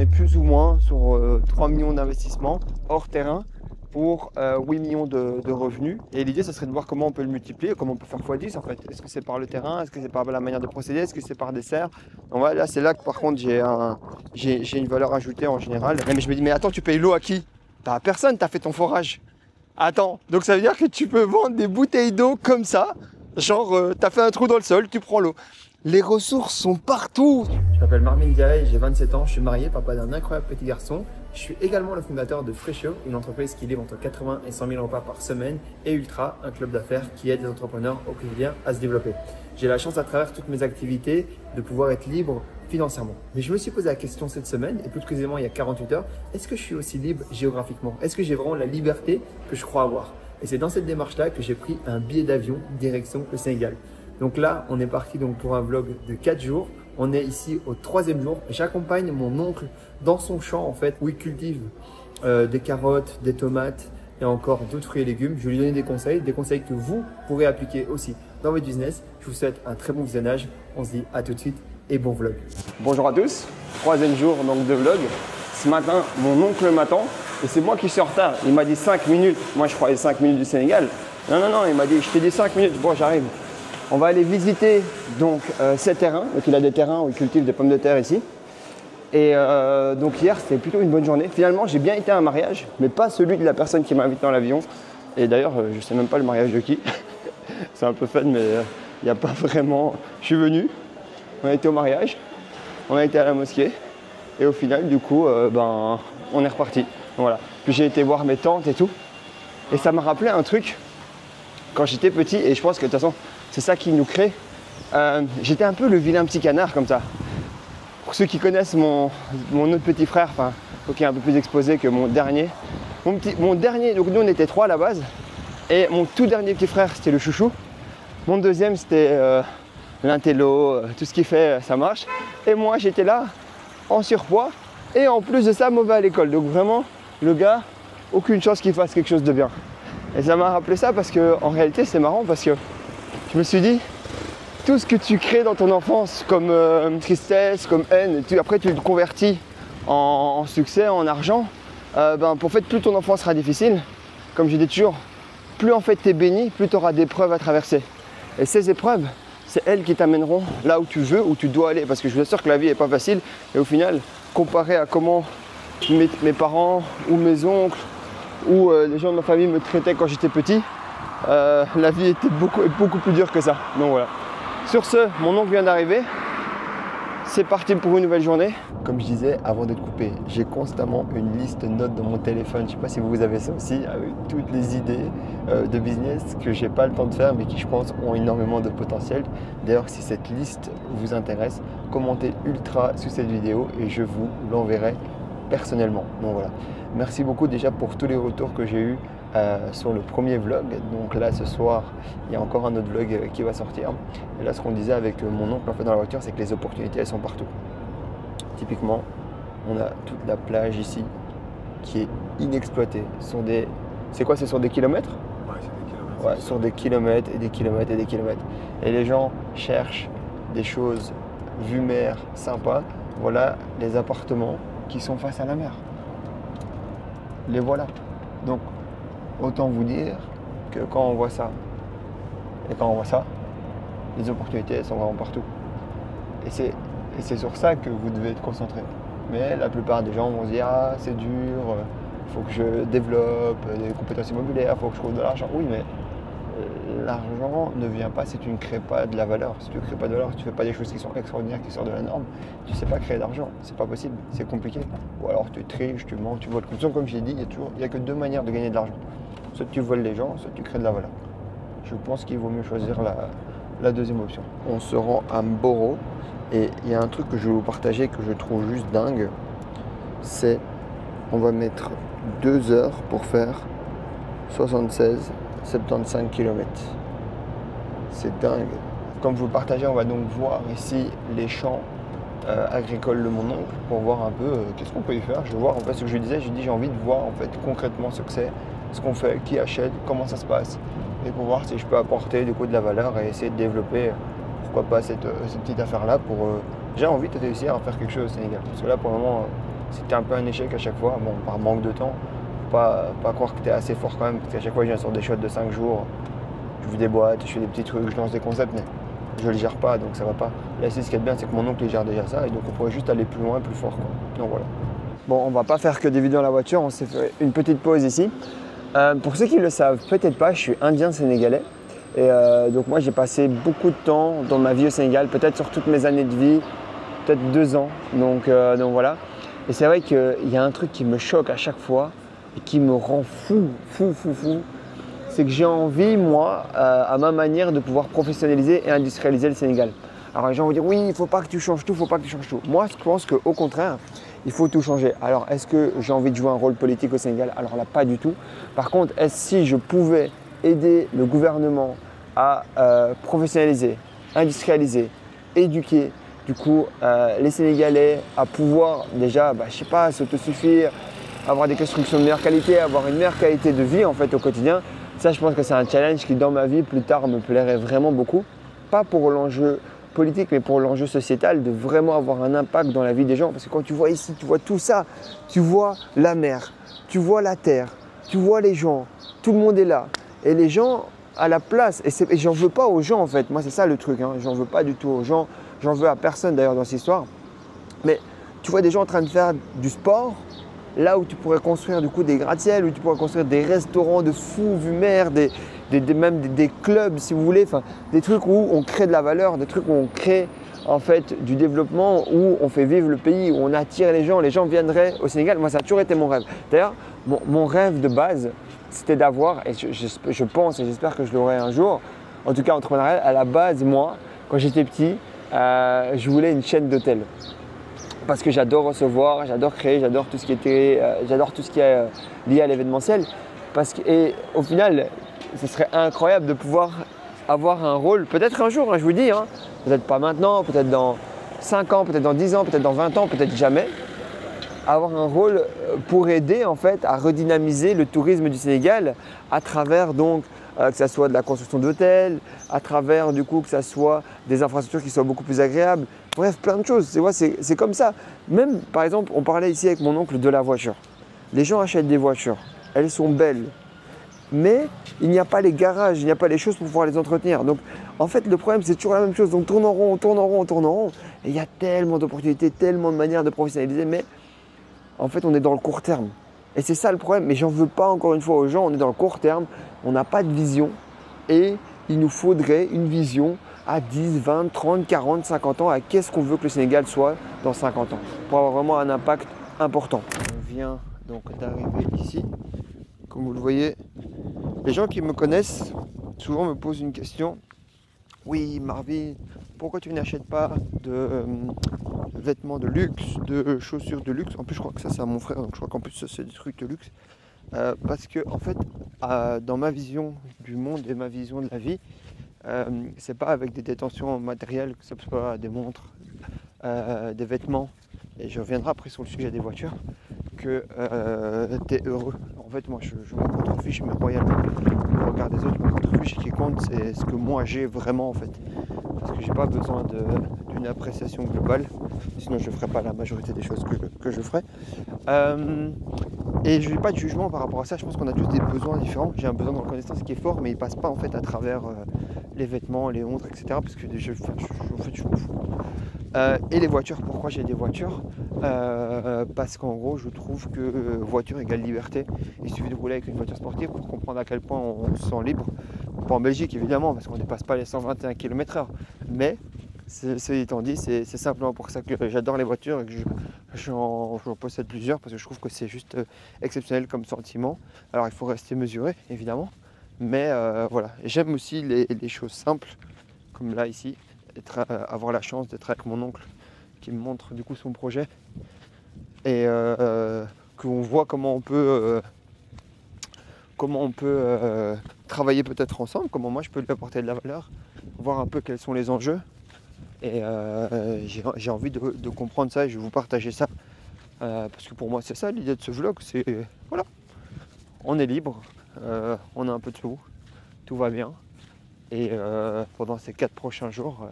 est plus ou moins sur 3 millions d'investissements hors terrain pour 8 millions de revenus. Et l'idée, ça serait de voir comment on peut le multiplier, comment on peut faire x10 en fait. Est-ce que c'est par le terrain? Est-ce que c'est par la manière de procéder? Est-ce que c'est par des serres? Donc voilà, là, c'est là que par contre j'ai une valeur ajoutée en général. Mais je me dis, mais attends, tu payes l'eau à qui? T'as personne, t'as fait ton forage. Attends, donc ça veut dire que tu peux vendre des bouteilles d'eau comme ça. Genre, t'as fait un trou dans le sol, tu prends l'eau. Les ressources sont partout. Je m'appelle Marvin Diaye, j'ai 27 ans, je suis marié, papa d'un incroyable petit garçon. Je suis également le fondateur de Freshio, une entreprise qui livre entre 80 et 100 000 repas par semaine, et Ultra, un club d'affaires qui aide les entrepreneurs au quotidien à se développer. J'ai la chance à travers toutes mes activités de pouvoir être libre financièrement. Mais je me suis posé la question cette semaine, et plus précisément il y a 48 heures, est-ce que je suis aussi libre géographiquement? Est-ce que j'ai vraiment la liberté que je crois avoir? Et c'est dans cette démarche-là que j'ai pris un billet d'avion direction le Sénégal. Donc là, on est parti donc pour un vlog de 4 jours. On est ici au 3e jour. J'accompagne mon oncle dans son champ en fait où il cultive des carottes, des tomates et encore d'autres fruits et légumes. Je vais lui donner des conseils que vous pourrez appliquer aussi dans votre business. Je vous souhaite un très bon visionnage. On se dit à tout de suite et bon vlog. Bonjour à tous, 3e jour donc de vlog. Ce matin, mon oncle m'attend et c'est moi qui suis en retard. Il m'a dit 5 minutes. Moi, je croyais 5 minutes du Sénégal. Non, il m'a dit, je t'ai dit 5 minutes. Bon, j'arrive. On va aller visiter donc ces terrains. Donc il a des terrains où il cultive des pommes de terre ici. Et donc hier c'était plutôt une bonne journée. Finalement j'ai bien été à un mariage, mais pas celui de la personne qui m'invite dans l'avion. Et d'ailleurs je sais même pas le mariage de qui. C'est un peu fun mais il n'y a pas vraiment. Je suis venu, on a été au mariage, on a été à la mosquée. Et au final du coup on est reparti. Voilà. Puis j'ai été voir mes tantes et tout. Et ça m'a rappelé un truc quand j'étais petit et je pense que de toute façon c'est ça qui nous crée. J'étais un peu le vilain petit canard comme ça. Pour ceux qui connaissent mon autre petit frère, enfin, qui est un peu plus exposé que mon dernier. Mon dernier, donc nous on était 3 à la base. Et mon tout dernier petit frère c'était le chouchou. Mon deuxième c'était l'intello, tout ce qui fait ça marche. Et moi j'étais là en surpoids. Et en plus de ça mauvais à l'école. Donc vraiment le gars, aucune chance qu'il fasse quelque chose de bien. Et ça m'a rappelé ça parce que en réalité c'est marrant parce que je me suis dit, tout ce que tu crées dans ton enfance comme tristesse, comme haine, après tu le convertis en succès, en argent, pour fait plus ton enfance sera difficile. Comme je dis toujours, plus en fait tu es béni, plus tu auras d'épreuves à traverser. Et ces épreuves, c'est elles qui t'amèneront là où tu veux, où tu dois aller. Parce que je vous assure que la vie n'est pas facile. Et au final, comparé à comment mes parents ou mes oncles ou les gens de ma famille me traitaient quand j'étais petit, la vie était beaucoup plus dure que ça. Donc voilà. Sur ce, mon oncle vient d'arriver. C'est parti pour une nouvelle journée. Comme je disais avant d'être coupé, j'ai constamment une liste de notes dans mon téléphone. Je ne sais pas si vous avez ça aussi, avec toutes les idées de business que j'ai pas le temps de faire, mais qui je pense ont énormément de potentiel. D'ailleurs, si cette liste vous intéresse, commentez ultra sous cette vidéo et je vous l'enverrai personnellement. Donc voilà. Merci beaucoup déjà pour tous les retours que j'ai eus sur le premier vlog. Donc là ce soir il y a encore un autre vlog qui va sortir. Et là ce qu'on disait avec mon oncle en fait dans la voiture, c'est que les opportunités elles sont partout. Typiquement on a toute la plage ici qui est inexploitée. C'est quoi, c'est sur des kilomètres? Ouais, c'est des kilomètres. Ouais, sur des kilomètres et des kilomètres et des kilomètres. Et les gens cherchent des choses vue mer sympas. Voilà les appartements qui sont face à la mer. Les voilà. Donc autant vous dire que quand on voit ça et quand on voit ça, les opportunités elles sont vraiment partout. Et c'est sur ça que vous devez être concentré. Mais la plupart des gens vont se dire ah c'est dur, il faut que je développe des compétences immobilières, il faut que je trouve de l'argent. Oui mais l'argent ne vient pas si tu ne crées pas de la valeur. Si tu ne crées pas de valeur, si tu ne fais pas des choses qui sont extraordinaires, qui sortent de la norme, tu ne sais pas créer d'argent. C'est pas possible, c'est compliqué. Ou alors tu triches, tu mens, tu voles. Comme je l'ai dit, il n'y a que 2 manières de gagner de l'argent. Soit tu voles les gens, soit tu crées de la valeur. Je pense qu'il vaut mieux choisir la deuxième option. On se rend à Mboro et il y a un truc que je vais vous partager que je trouve juste dingue. C'est on va mettre 2 heures pour faire 76 km. C'est dingue. Comme je vous le partageais, on va donc voir ici les champs agricoles de mon oncle pour voir un peu qu'est-ce qu'on peut y faire. Je vais voir en fait ce que je disais, j'ai envie de voir en fait concrètement ce que c'est, ce qu'on fait, qui achète, comment ça se passe et pour voir si je peux apporter du coup de la valeur et essayer de développer pourquoi pas cette petite affaire là pour j'ai envie de réussir à faire quelque chose au Sénégal parce que là pour le moment c'était un peu un échec à chaque fois, bon, par manque de temps. Pas croire que tu es assez fort quand même, parce qu'à chaque fois je viens sur des shots de 5 jours, je vis des boîtes, je fais des petits trucs, je lance des concepts, mais je le gère pas, donc ça va pas. Là ici, ce qui est bien, c'est que mon oncle il gère déjà ça, et donc on pourrait juste aller plus loin, plus fort, quoi. Donc voilà. Bon, on va pas faire que des vidéos dans la voiture, on s'est fait une petite pause ici. Pour ceux qui ne le savent peut-être pas, je suis indien sénégalais. Et donc moi j'ai passé beaucoup de temps dans ma vie au Sénégal, peut-être sur toutes mes années de vie, peut-être 2 ans. Donc voilà. Et c'est vrai qu'il y a un truc qui me choque à chaque fois et qui me rend fou. C'est que j'ai envie, moi, à ma manière, de pouvoir professionnaliser et industrialiser le Sénégal. Alors les gens vont dire oui, il ne faut pas que tu changes tout, il ne faut pas que tu changes tout. Moi je pense qu'au contraire, il faut tout changer. Alors est-ce que j'ai envie de jouer un rôle politique au Sénégal? Alors là, pas du tout. Par contre, si je pouvais aider le gouvernement à professionnaliser, industrialiser, éduquer du coup les Sénégalais à pouvoir déjà, je sais pas, s'autosuffire, avoir des constructions de meilleure qualité, avoir une meilleure qualité de vie en fait au quotidien. Ça, je pense que c'est un challenge qui dans ma vie plus tard me plairait vraiment beaucoup. Pas pour l'enjeu politique, mais pour l'enjeu sociétal, de vraiment avoir un impact dans la vie des gens. Parce que quand tu vois ici, tu vois tout ça, tu vois la mer, tu vois la terre, tu vois les gens, tout le monde est là. Et les gens à la place, et j'en veux pas aux gens en fait, moi c'est ça le truc, hein. J'en veux pas du tout aux gens, j'en veux à personne d'ailleurs dans cette histoire. Mais tu vois des gens en train de faire du sport, là où tu pourrais construire du coup des gratte-ciels, où tu pourrais construire des restaurants de fous vue mer, même des clubs si vous voulez, enfin, des trucs où on crée de la valeur, des trucs où on crée en fait du développement, où on fait vivre le pays, où on attire les gens viendraient au Sénégal. Moi ça a toujours été mon rêve. D'ailleurs mon rêve de base c'était d'avoir, et je pense et j'espère que je l'aurai un jour, en tout cas entrepreneurial, à la base moi quand j'étais petit, je voulais une chaîne d'hôtels. Parce que j'adore recevoir, j'adore créer, j'adore tout ce qui est lié à l'événementiel. Et au final, ce serait incroyable de pouvoir avoir un rôle, peut-être un jour, hein, je vous dis, hein, peut-être pas maintenant, peut-être dans 5 ans, peut-être dans 10 ans, peut-être dans 20 ans, peut-être jamais, avoir un rôle pour aider en fait à redynamiser le tourisme du Sénégal à travers donc que ça soit de la construction d'hôtels, à travers du coup que ça soit des infrastructures qui soient beaucoup plus agréables. Bref, plein de choses. C'est comme ça. Même, par exemple, on parlait ici avec mon oncle de la voiture. Les gens achètent des voitures. Elles sont belles. Mais il n'y a pas les garages, il n'y a pas les choses pour pouvoir les entretenir. Donc, en fait, le problème, c'est toujours la même chose. Donc, tourne en rond, on tourne en rond, on tourne en rond. Et il y a tellement d'opportunités, tellement de manières de professionnaliser. Mais en fait, on est dans le court terme. Et c'est ça le problème. Mais j'en veux pas encore une fois aux gens. On est dans le court terme. On n'a pas de vision. Et il nous faudrait une vision à 10, 20, 30, 40, 50 ans, à qu'est-ce qu'on veut que le Sénégal soit dans 50 ans, pour avoir vraiment un impact important. On vient donc d'arriver ici. Comme vous le voyez, les gens qui me connaissent souvent me posent une question. Oui, Marvin, pourquoi tu n'achètes pas de vêtements de luxe, de chaussures de luxe? En plus, je crois que ça, c'est à mon frère, donc je crois qu'en plus, ça, c'est des trucs de luxe. Parce que, en fait, dans ma vision du monde et ma vision de la vie, c'est pas avec des détentions matérielles, que ce soit des montres, des vêtements, et je reviendrai après sur le sujet des voitures, que tu es heureux. En fait, moi, je m'en contrefiche, mais royalement. Le regard des autres, je m'en contrefiche. Ce qui compte, c'est ce que moi j'ai vraiment, en fait. Parce que j'ai pas besoin d'une appréciation globale, sinon je ne ferai pas la majorité des choses que je ferai. Et je n'ai pas de jugement par rapport à ça. Je pense qu'on a tous des besoins différents. J'ai un besoin de reconnaissance qui est fort, mais il passe pas en fait à travers les vêtements, les montres, etc. Parce que en fait, je m'en fous. Et les voitures, pourquoi j'ai des voitures? Parce qu'en gros, je trouve que voiture égale liberté. Il suffit de rouler avec une voiture sportive pour comprendre à quel point on se sent libre. Pas en Belgique, évidemment, parce qu'on ne dépasse pas les 121 km/h. Mais, c'est étant dit, c'est simplement pour ça que j'adore les voitures et que j'en possède plusieurs, parce que je trouve que c'est juste exceptionnel comme sentiment. Alors, il faut rester mesuré, évidemment. Mais voilà, j'aime aussi les choses simples, comme là, ici. Avoir la chance d'être avec mon oncle qui me montre du coup son projet et qu'on voit comment on peut travailler peut-être ensemble, comment moi je peux lui apporter de la valeur, voir un peu quels sont les enjeux et j'ai envie de comprendre ça et je vais vous partager ça parce que pour moi c'est ça l'idée de ce vlog, c'est voilà, on est libre, on a un peu de sous, tout va bien. Et pendant ces 4 prochains jours,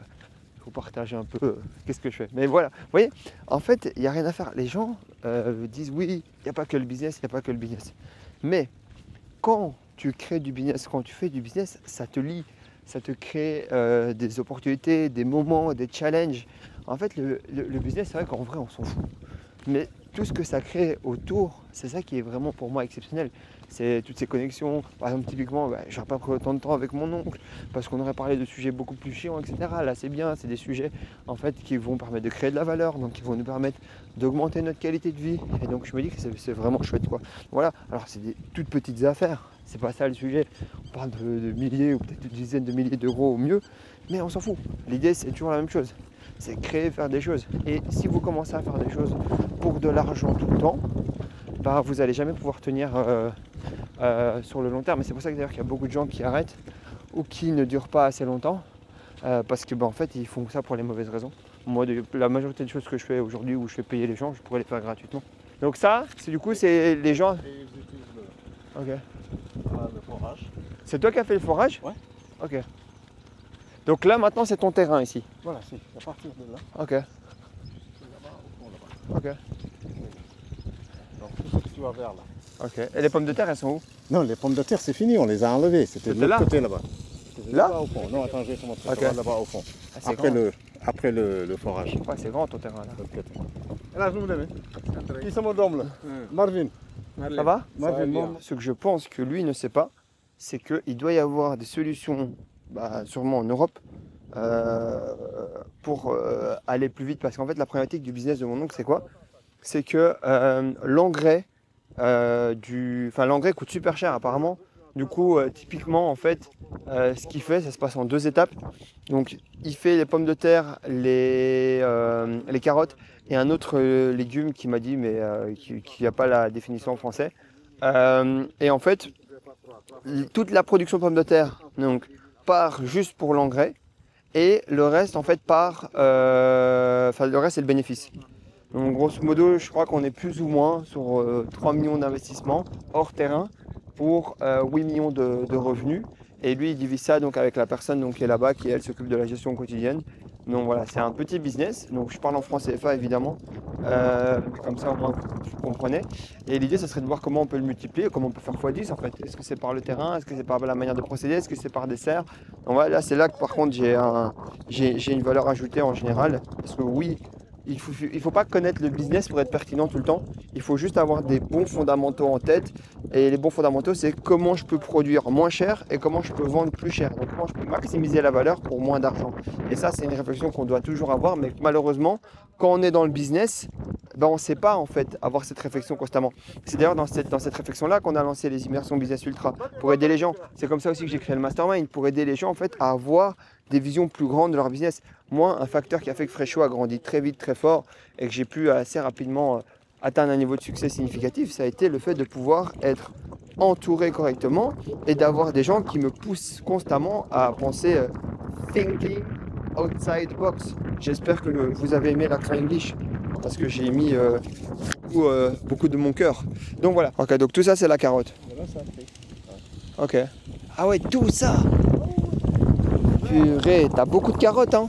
vous partager un peu qu'est-ce que je fais. Mais voilà, vous voyez, en fait, il n'y a rien à faire. Les gens disent oui, il n'y a pas que le business, il n'y a pas que le business. Mais quand tu crées du business, quand tu fais du business, ça te lie, ça te crée des opportunités, des moments, des challenges. En fait, le business, c'est vrai qu'en vrai, on s'en fout. Mais tout ce que ça crée autour, c'est ça qui est vraiment pour moi exceptionnel. C'est toutes ces connexions. Par exemple, typiquement, je n'aurais pas pris autant de temps avec mon oncle parce qu'on aurait parlé de sujets beaucoup plus chiants, etc. Là, c'est bien, c'est des sujets en fait qui vont permettre de créer de la valeur, donc qui vont nous permettre d'augmenter notre qualité de vie. Et donc, je me dis que c'est vraiment chouette, quoi. Voilà. Alors, c'est des toutes petites affaires. C'est pas ça le sujet. On parle de milliers ou peut-être de dizaines de milliers d'euros au mieux, mais on s'en fout. L'idée, c'est toujours la même chose. C'est créer, faire des choses. Et si vous commencez à faire des choses pour de l'argent tout le temps, bah, vous n'allez jamais pouvoir tenir sur le long terme. Et c'est pour ça que d'ailleurs qu'il y a beaucoup de gens qui arrêtent ou qui ne durent pas assez longtemps parce que en fait ils font ça pour les mauvaises raisons. Moi, la majorité des choses que je fais aujourd'hui où je fais payer les gens, je pourrais les faire gratuitement. Donc ça, c'est du coup, c'est les gens. Et ils utilisent Ok. le forage. C'est toi qui as fait le forage? Ouais. Ok. Donc là maintenant c'est ton terrain ici. Voilà, c'est à partir de là. Ok. C'est là-bas, au fond là-bas. Ok. Donc tout ce que tu vas vers là. Ok. Et les pommes de terre elles sont où? Non, les pommes de terre c'est fini, on les a enlevées. C'était de C'était l'autre là côté là-bas. C'était Là là-bas au fond. Non, attends, je vais te montrer. Ok. Ça va là-bas au fond. Ah, c'est Après, grand. le forage. Ouais, c'est grand ton terrain là. De l'autre côté. Là, je vous donne. Qui sont mon dôme là? Marvin. Ça va? Marvin, bien. Ce que je pense que lui ne sait pas, c'est qu'il doit y avoir des solutions, sûrement en Europe, pour aller plus vite. Parce qu'en fait, la problématique du business de mon oncle, c'est quoi? C'est que l'engrais, l'engrais coûte super cher apparemment. Du coup, typiquement, en fait, ce qu'il fait, ça se passe en 2 étapes. Donc, il fait les pommes de terre, les carottes et un autre légume qui m'a dit, mais qui n'a pas la définition en français. Et en fait, toute la production de pommes de terre donc, part juste pour l'engrais et le reste, en fait, le reste, c'est le bénéfice. Donc, grosso modo, je crois qu'on est plus ou moins sur 3 millions d'investissements hors terrain pour 8 millions de revenus. Et lui, il divise ça donc, avec la personne donc, qui est là-bas, qui elle s'occupe de la gestion quotidienne. Donc voilà, c'est un petit business. Donc je parle en franc CFA évidemment. Comme ça, au moins, vous comprenez. Et l'idée, ce serait de voir comment on peut le multiplier, comment on peut faire x10 en fait. Est-ce que c'est par le terrain? Est-ce que c'est par la manière de procéder? Est-ce que c'est par des serres? Donc voilà, là, c'est là que par contre, j'ai une valeur ajoutée en général. Parce que oui, il faut pas connaître le business pour être pertinent tout le temps. Il faut juste avoir des bons fondamentaux en tête. Et les bons fondamentaux, c'est comment je peux produire moins cher et comment je peux vendre plus cher. Donc comment je peux maximiser la valeur pour moins d'argent. Et ça, c'est une réflexion qu'on doit toujours avoir. Mais malheureusement, quand on est dans le business, on ne sait pas en fait avoir cette réflexion constamment. C'est d'ailleurs dans cette réflexion-là qu'on a lancé les immersions Business Ultra pour aider les gens. C'est comme ça aussi que j'ai créé le Mastermind, pour aider les gens en fait à avoir des visions plus grandes de leur business. Moi, un facteur qui a fait que Fresho a grandi très vite, très fort et que j'ai pu assez rapidement atteindre un niveau de succès significatif, ça a été le fait de pouvoir être entouré correctement et d'avoir des gens qui me poussent constamment à penser thinking outside the box. J'espère que vous avez aimé l'accent English parce que j'ai mis beaucoup de mon cœur. Donc voilà. Ok, donc tout ça c'est la carotte. Ok. Ah ouais, tout ça. Purée, t'as beaucoup de carottes, hein?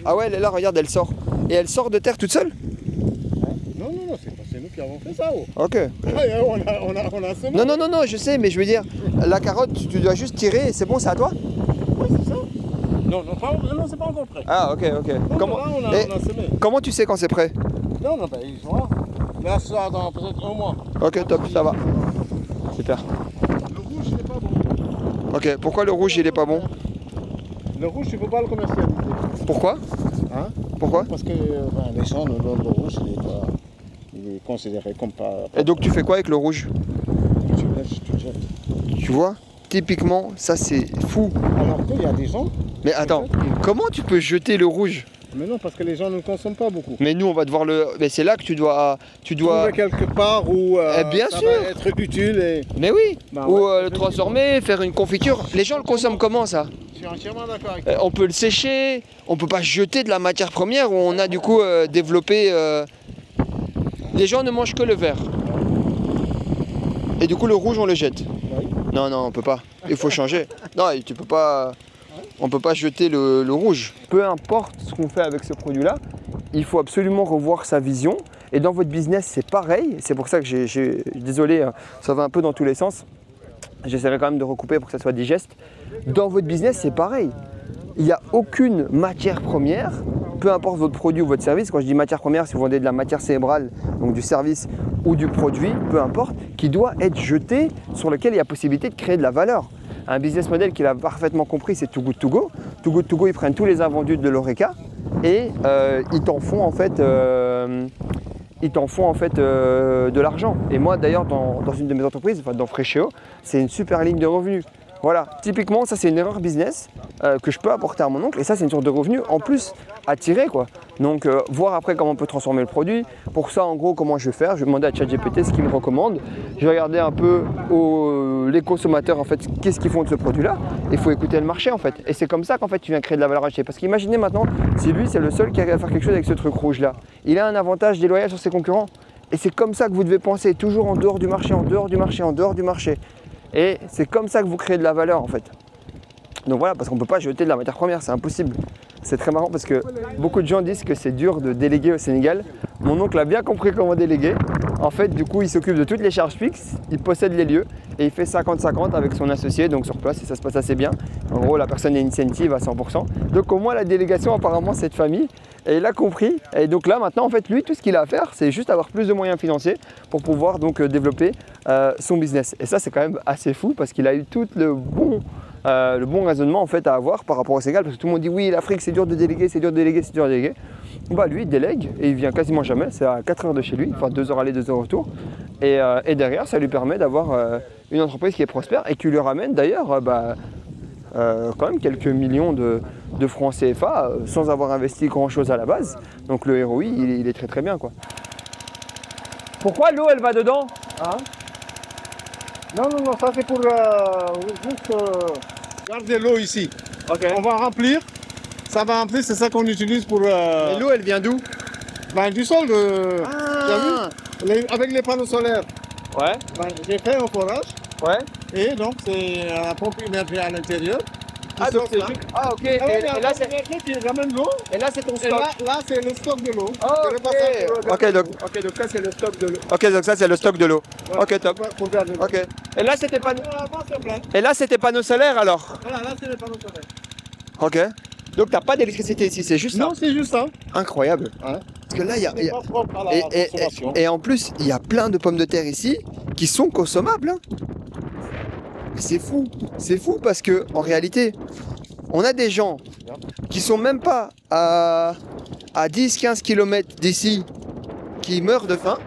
Ah ouais, elle est là, regarde, elle sort. Et elle sort de terre toute seule? Non, c'est nous qui avons fait ça. Oh. Ok. On a semé. Non, je sais, mais je veux dire, la carotte, tu dois juste tirer et c'est bon, c'est à toi? Oui, c'est ça. Non, c'est pas encore prêt. Ah, ok. Non, Comment... là, on a semé. Comment tu sais quand c'est prêt? Non, ils sont là. Là, ça dans peut-être 1 mois. Ok, top, ça va. Super. Le rouge, il est pas bon. Ok, pourquoi le rouge, il est pas bon? Le rouge, tu ne peux pas le commercialiser. Pourquoi? Hein? Pourquoi? Parce que les gens, le rouge, il est considéré comme pas... Et donc tu fais quoi avec le rouge? Tu lèches, tu jettes. Tu vois? Typiquement, ça c'est fou. Alors qu'il y a des gens... Mais attends, comment tu peux jeter le rouge? Mais non, parce que les gens ne le consomment pas beaucoup. Mais nous, on va devoir le... Mais c'est là que tu dois... Trouver quelque part où bien ça sûr. va être utile. Et... Mais oui. Bah Ou ouais, le transformer, faire une confiture. Les gens le consomment comment ça? Je suis entièrement d'accord avec toi. On peut le sécher, on peut pas jeter de la matière première où on a du coup développé... Les gens ne mangent que le vert. Et du coup le rouge on le jette. Oui. Non, on peut pas. Il faut changer. Non, tu peux pas... On ne peut pas jeter le rouge. Peu importe ce qu'on fait avec ce produit-là, il faut absolument revoir sa vision. Et dans votre business, c'est pareil. C'est pour ça que désolé, ça va un peu dans tous les sens. J'essaierai quand même de recouper pour que ça soit digeste. Dans votre business, c'est pareil. Il n'y a aucune matière première, peu importe votre produit ou votre service. Quand je dis matière première, si vous vendez de la matière cérébrale, donc du service ou du produit, peu importe, qui doit être jeté, sur lequel il y a possibilité de créer de la valeur. Un business model qu'il a parfaitement compris, c'est Too Good To Go. Too Good To Go, ils prennent tous les invendus de l'Oreca et ils t'en font en fait, de l'argent. Et moi d'ailleurs, dans une de mes entreprises, enfin, dans Freshéo, c'est une super ligne de revenus. Voilà, typiquement, ça c'est une erreur business que je peux apporter à mon oncle et ça c'est une source de revenus en plus à tirer quoi. Donc voir après comment on peut transformer le produit. Pour ça en gros comment je vais faire, je vais demander à ChatGPT ce qu'il me recommande. Je vais regarder un peu les consommateurs en fait, qu'est-ce qu'ils font de ce produit là. Il faut écouter le marché en fait. Et c'est comme ça qu'en fait tu viens créer de la valeur ajoutée. Parce qu'imaginez maintenant si lui c'est le seul qui arrive à faire quelque chose avec ce truc rouge là. Il a un avantage déloyal sur ses concurrents. Et c'est comme ça que vous devez penser, toujours en dehors du marché, en dehors du marché, en dehors du marché. Et c'est comme ça que vous créez de la valeur en fait. Donc voilà, parce qu'on ne peut pas jeter de la matière première, c'est impossible. C'est très marrant parce que beaucoup de gens disent que c'est dur de déléguer au Sénégal. Mon oncle a bien compris comment déléguer. En fait, du coup, il s'occupe de toutes les charges fixes, il possède les lieux et il fait 50-50 avec son associé, donc sur place, et ça se passe assez bien. En gros, la personne est incentive à 100%. Donc au moins, la délégation, apparemment, c'est de famille. Et il a compris. Et donc là, maintenant, en fait, lui, tout ce qu'il a à faire, c'est juste avoir plus de moyens financiers pour pouvoir donc développer son business. Et ça, c'est quand même assez fou parce qu'il a eu tout le bon raisonnement en fait à avoir par rapport au Sénégal. Parce que tout le monde dit oui, l'Afrique, c'est dur de déléguer, c'est dur de déléguer, c'est dur de déléguer. Bah lui, il délègue et il vient quasiment jamais. C'est à 4 heures de chez lui, enfin 2 heures aller, 2 heures retour. Et derrière, ça lui permet d'avoir une entreprise qui est prospère et qui lui ramène d'ailleurs quand même quelques millions de francs CFA sans avoir investi grand chose à la base. Donc le ROI, il est très très bien quoi. Pourquoi l'eau elle va dedans hein? Non, ça c'est pour juste garder l'eau ici. Ok. On va remplir. Ça va remplir, c'est ça qu'on utilise pour. Et l'eau elle vient d'où? Ben, du sol. Ah. Avec les panneaux solaires. Ouais. Ben, j'ai fait un forage. Ouais. Et donc c'est la pompe immergée à l'intérieur. Ah donc c'est juste... Ah ok. Et là c'est... qui ramène l'eau. Et là c'est ton Et stock. là c'est le stock de l'eau. Ok donc ça c'est le stock de l'eau. ok donc ça c'est le stock de l'eau. Ok top. Pour garder l'eau. Ok. Et là c'était pas... C'est plein. Et là c'était panneaux solaires alors? Voilà, là c'est les panneaux solaires. Ok. Donc t'as pas d'électricité ici, c'est juste ça? Non, c'est juste ça. Incroyable. Hein? Parce que là il y a... C'est pas propre à la consommation. Et en plus il y a plein de pommes de terre ici qui sont consommables. Hein. C'est fou parce que en réalité, on a des gens qui sont même pas à 10-15 km d'ici qui meurent de faim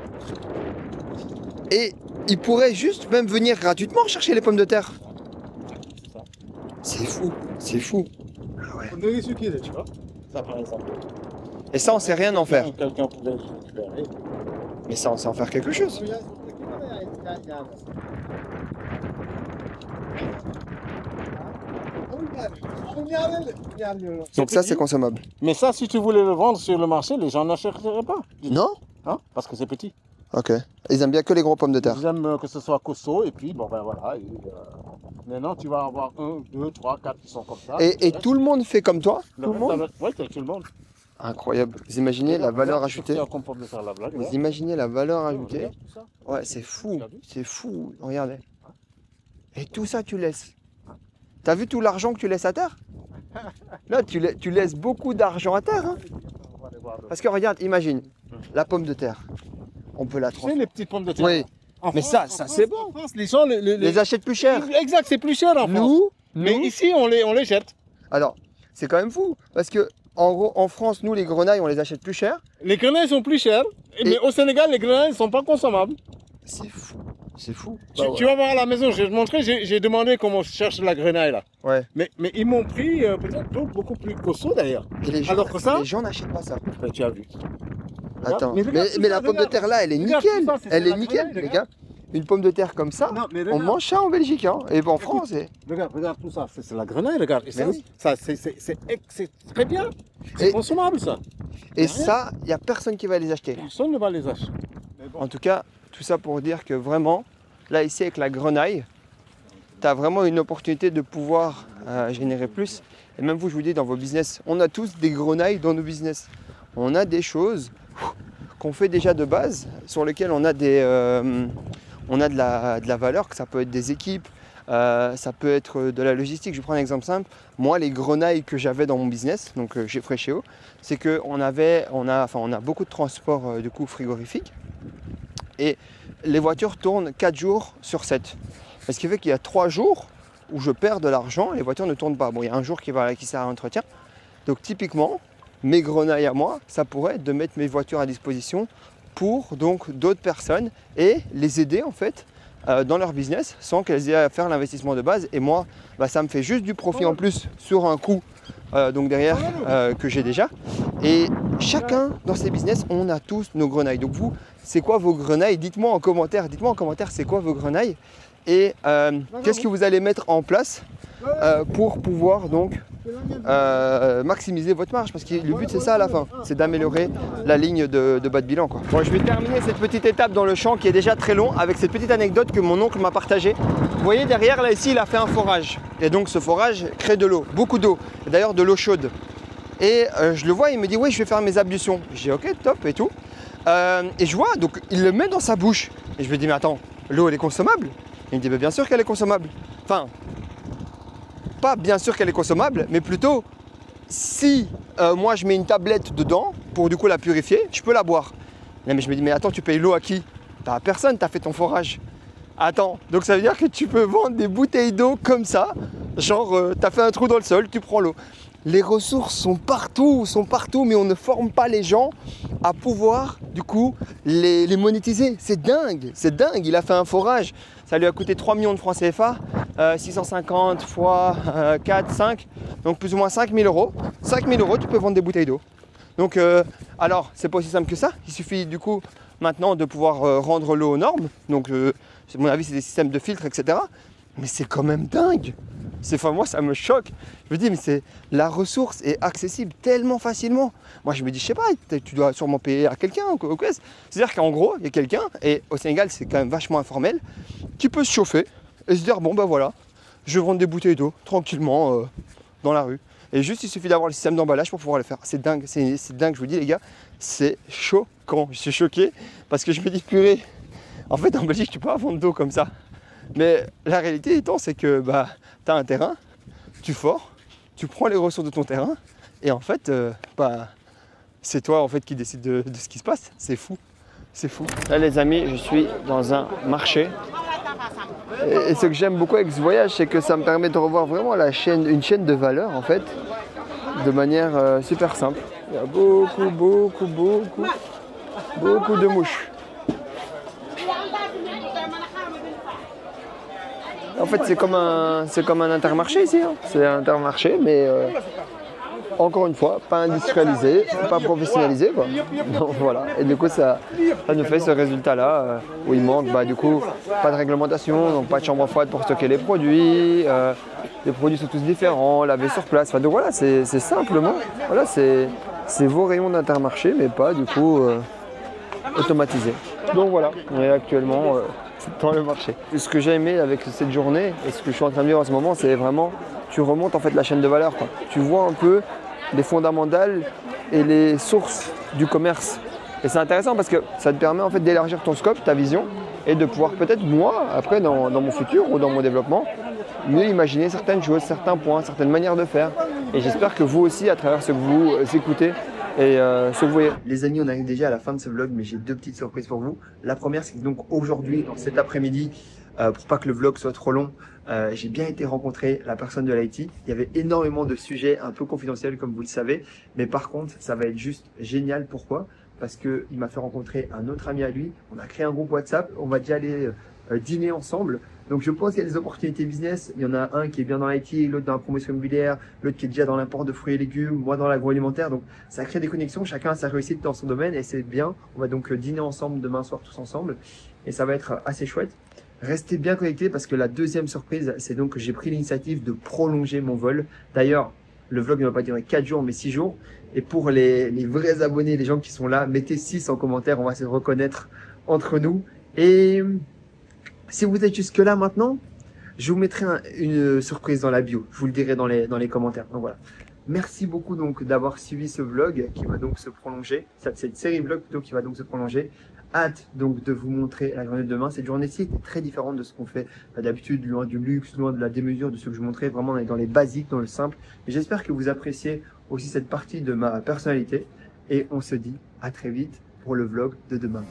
et ils pourraient juste même venir gratuitement chercher les pommes de terre. C'est fou. Ah ouais. Tu vois, ça par exemple. Et ça on sait rien en faire. Quelqu'un pouvait récupérer. Mais ça on sait en faire quelque chose. Donc ça c'est consommable. Mais ça, si tu voulais le vendre sur le marché, les gens n'achèteraient pas. Non? Hein? Parce que c'est petit. Ok. Ils aiment bien que les gros pommes de terre. Ils aiment que ce soit costaud et puis bon ben voilà. Maintenant tu vas avoir 1, 2, 3, 4 qui sont comme ça. Et tout le monde fait comme toi? Tout le monde? Oui, tout le monde. Incroyable. Vous imaginez la valeur ajoutée? Vous Ouais. imaginez la valeur ajoutée? Regarde tout ça. Ouais, c'est fou. T'as vu? C'est fou. Regardez. Et tout ça, tu laisses. T'as vu tout l'argent que tu laisses à terre? Là, tu laisses beaucoup d'argent à terre. Hein. On va aller voir le- Parce que regarde, imagine, la pomme de terre. On peut la Tu sais transformer. les petites pommes de terre. Oui, En mais France- ça, en ça, France- c'est bon. en France, les gens les achètent plus cher. Exact, c'est plus cher en France. Mais ici on les jette. Alors, c'est quand même fou. Parce que, en gros, en France, nous, les grenailles, on les achète plus cher. Les grenailles sont plus chères. Mais au Sénégal, les grenailles ne sont pas consommables. C'est fou. C'est fou. Tu vas voir à la maison, je vais te montrer, j'ai demandé comment je cherche la grenaille là. Ouais. Mais ils m'ont pris peut-être beaucoup plus costaud d'ailleurs. Et les gens, Alors que ça- les gens n'achètent pas ça. Ben, tu as vu. Attends, Mais regarde tout mais ça, la pomme de regarde. terre là, elle est Regarde nickel. tout ça, c'est Elle la est nickel, grenaille, les regarde. gars. Une pomme de terre comme ça, Non, mais on regarde. mange ça en Belgique, hein. Et en France. Regarde tout ça, c'est la grenaille, regarde. Et ça, Mais oui. ça c'est très bien. Et- C'est consommable ça. Et ça, il n'y a personne qui va les acheter. Personne ne va les acheter. Mais bon. En tout cas, tout ça pour dire que vraiment, là ici avec la grenaille, tu as vraiment une opportunité de pouvoir générer plus. Et même vous, je vous dis, dans vos business, on a tous des grenailles dans nos business. On a des choses qu'on fait déjà de base, sur lesquelles on a, on a de la valeur, que ça peut être des équipes, ça peut être de la logistique. Je vais prendre un exemple simple. Moi, les grenailles que j'avais dans mon business, donc chez Freshéo, c'est qu'on a beaucoup de transports du coup frigorifiques et les voitures tournent 4 jours sur 7. Ce qui fait qu'il y a 3 jours où je perds de l'argent et les voitures ne tournent pas. Bon, il y a un jour qui sert à l'entretien. Donc typiquement, mes grenailles à moi, ça pourrait être de mettre mes voitures à disposition pour donc d'autres personnes et les aider en fait dans leur business sans qu'elles aient à faire l'investissement de base. Et moi, ça me fait juste du profit en plus sur un coût donc derrière que j'ai déjà. Et chacun dans ses business, on a tous nos grenailles. Donc vous, c'est quoi vos grenailles? Dites-moi en commentaire, c'est quoi vos grenailles et qu'est-ce que vous allez mettre en place pour pouvoir donc maximiser votre marge, parce que le but c'est ça à la fin, c'est d'améliorer la ligne de bas de bilan, quoi. Bon, je vais terminer cette petite étape dans le champ qui est déjà très long avec cette petite anecdote que mon oncle m'a partagée. Vous voyez derrière là ici il a fait un forage et donc ce forage crée de l'eau, beaucoup d'eau, d'ailleurs de l'eau chaude. Et je le vois, il me dit oui je vais faire mes ablutions. Je dis ok top et tout. Et je vois donc il le met dans sa bouche et je lui dis mais attends, l'eau elle est consommable? Il me dit bien sûr qu'elle est consommable. Enfin, pas bien sûr qu'elle est consommable, mais plutôt si moi je mets une tablette dedans pour du coup la purifier, je peux la boire. Mais je me dis mais attends, tu payes l'eau à qui? À personne, tu as fait ton forage. Attends, donc ça veut dire que tu peux vendre des bouteilles d'eau comme ça, genre tu as fait un trou dans le sol, tu prends l'eau. Les ressources sont partout, mais on ne forme pas les gens à pouvoir du coup les monétiser. C'est dingue, il a fait un forage. Ça lui a coûté 3 millions de francs CFA, 650 fois 4, 5, donc plus ou moins 5 000 euros. 5 000 euros, tu peux vendre des bouteilles d'eau. Donc, alors, c'est pas aussi simple que ça. Il suffit du coup maintenant de pouvoir rendre l'eau aux normes. Donc, à mon avis, c'est des systèmes de filtres, etc. Mais c'est quand même dingue. Enfin, moi, ça me choque. Je me dis, mais la ressource est accessible tellement facilement. Moi, je me dis, je sais pas, tu dois sûrement payer à quelqu'un. C'est-à-dire qu'en gros, il y a quelqu'un, et au Sénégal, c'est quand même vachement informel, qui peut se chauffer et se dire, bon, ben voilà, je vais vendre des bouteilles d'eau tranquillement dans la rue. Et juste, il suffit d'avoir le système d'emballage pour pouvoir le faire. C'est dingue, c'est dingue, je vous dis, les gars, c'est choquant. Je suis choqué parce que je me dis, purée, en fait, en Belgique, tu peux pas vendre d'eau comme ça. Mais la réalité étant, c'est que tu as un terrain, tu fores, tu prends les ressources de ton terrain et en fait, c'est toi en fait qui décide de ce qui se passe. C'est fou, c'est fou. Là les amis, je suis dans un marché et ce que j'aime beaucoup avec ce voyage, c'est que ça me permet de revoir vraiment une chaîne de valeur en fait, de manière super simple. Il y a beaucoup de mouches. En fait, c'est comme un intermarché ici. Hein. C'est un intermarché, mais encore une fois, pas industrialisé, pas professionnalisé. Quoi. Donc, voilà. Et du coup, ça nous fait ce résultat-là où il manque du coup, pas de réglementation, donc pas de chambre froide pour stocker les produits. Les produits sont tous différents, lavés sur place. Enfin, donc voilà, c'est simplement, voilà, c'est vos rayons d'intermarché, mais pas du coup automatisé. Donc voilà, on est actuellement dans le marché. Et ce que j'ai aimé avec cette journée et ce que je suis en train de vivre en ce moment, c'est vraiment, tu remontes en fait la chaîne de valeur, quoi. Tu vois un peu les fondamentales et les sources du commerce. Et c'est intéressant parce que ça te permet en fait d'élargir ton scope, ta vision, et de pouvoir peut-être moi, après dans mon futur ou dans mon développement, mieux imaginer certaines choses, certains points, certaines manières de faire. Et j'espère que vous aussi, à travers ce que vous écoutez, et ce que vous voyez. Les amis, on arrive déjà à la fin de ce vlog, mais j'ai deux petites surprises pour vous. La première, c'est que donc aujourd'hui, dans cet après-midi, pour pas que le vlog soit trop long, j'ai bien été rencontrer la personne de l'IT. Il y avait énormément de sujets un peu confidentiels, comme vous le savez. Mais par contre, ça va être juste génial. Pourquoi? Parce qu'il m'a fait rencontrer un autre ami à lui. On a créé un groupe WhatsApp. On va déjà aller dîner ensemble. Donc je pense qu'il y a des opportunités business. Il y en a un qui est bien dans l'IT, l'autre dans la promotion immobilière, l'autre qui est déjà dans l'import de fruits et légumes, moi dans l'agroalimentaire. Donc ça crée des connexions, chacun a sa réussite dans son domaine et c'est bien. On va donc dîner ensemble demain soir tous ensemble et ça va être assez chouette. Restez bien connectés parce que la deuxième surprise, c'est donc que j'ai pris l'initiative de prolonger mon vol. D'ailleurs, le vlog ne va pas durer 4 jours mais 6 jours. Et pour les vrais abonnés, les gens qui sont là, mettez 6 en commentaire, on va se reconnaître entre nous. Et si vous êtes jusque là maintenant, Je vous mettrai une surprise dans la bio. Je vous le dirai dans les commentaires. Donc voilà. Merci beaucoup donc d'avoir suivi ce vlog qui va donc se prolonger. Cette série vlog plutôt qui va donc se prolonger. Hâte donc de vous montrer la journée de demain. Cette journée-ci était très différente de ce qu'on fait d'habitude, loin du luxe, loin de la démesure, de ce que je montrais. Vraiment, on est dans les basiques, dans le simple. Et j'espère que vous appréciez aussi cette partie de ma personnalité. Et on se dit à très vite pour le vlog de demain.